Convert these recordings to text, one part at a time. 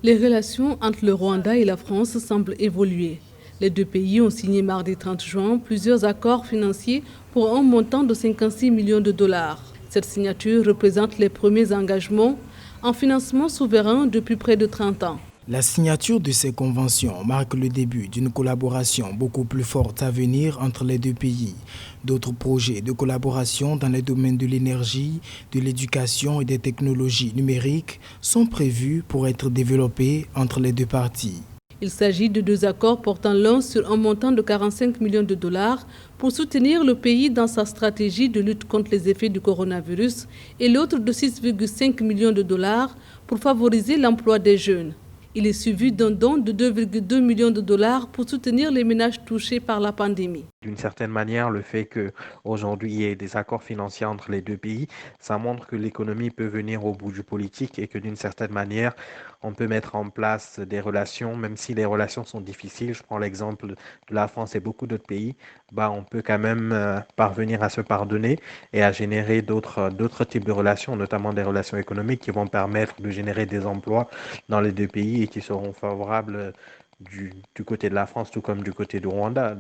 Les relations entre le Rwanda et la France semblent évoluer. Les deux pays ont signé mardi 30 juin plusieurs accords financiers pour un montant de 56 millions de dollars. Cette signature représente les premiers engagements en financement souverain depuis près de 30 ans. La signature de ces conventions marque le début d'une collaboration beaucoup plus forte à venir entre les deux pays. D'autres projets de collaboration dans les domaines de l'énergie, de l'éducation et des technologies numériques sont prévus pour être développés entre les deux parties. Il s'agit de deux accords portant l'un sur un montant de 45 millions de dollars pour soutenir le pays dans sa stratégie de lutte contre les effets du coronavirus et l'autre de 6,5 millions de dollars pour favoriser l'emploi des jeunes. Il est suivi d'un don de 2,2 millions de dollars pour soutenir les ménages touchés par la pandémie. D'une certaine manière, le fait qu'aujourd'hui il y ait des accords financiers entre les deux pays, ça montre que l'économie peut venir au bout du politique et que d'une certaine manière, on peut mettre en place des relations, même si les relations sont difficiles. Je prends l'exemple de la France et beaucoup d'autres pays, on peut quand même parvenir à se pardonner et à générer d'autres types de relations, notamment des relations économiques qui vont permettre de générer des emplois dans les deux pays et qui seront favorables du côté de la France, tout comme du côté du Rwanda.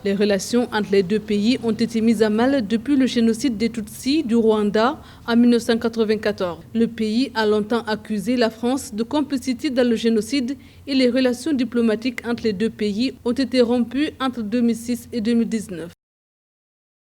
Les relations entre les deux pays ont été mises à mal depuis le génocide des Tutsis du Rwanda en 1994. Le pays a longtemps accusé la France de complicité dans le génocide et les relations diplomatiques entre les deux pays ont été rompues entre 2006 et 2019.